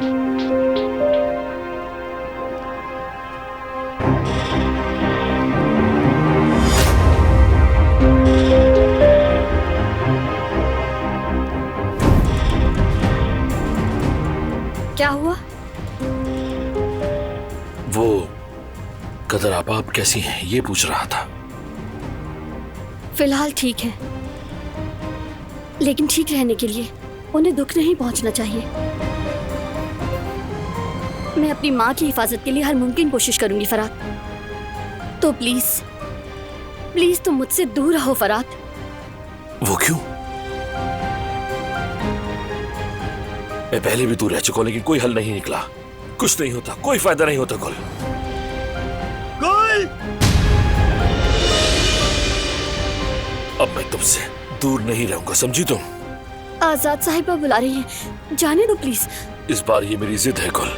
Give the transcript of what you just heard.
क्या हुआ? वो कदर आप कैसी हैं ये पूछ रहा था। फिलहाल ठीक है, लेकिन ठीक रहने के लिए उन्हें दुख नहीं पहुंचना चाहिए। मैं अपनी माँ की हिफाजत के लिए हर मुमकिन कोशिश करूंगी फरात। तो प्लीज प्लीज तुम मुझसे दूर रहो फरात। वो क्यों? मैं पहले भी दूर रह चुका हूं, लेकिन कोई हल नहीं निकला। कुछ नहीं होता, कोई फायदा नहीं होता। गुल, अब मैं तुमसे दूर नहीं रहूंगा, समझी तुम? आजाद साहिबा बुला रही हैं, जाने दो प्लीज। इस बार ये मेरी जिद है गुल।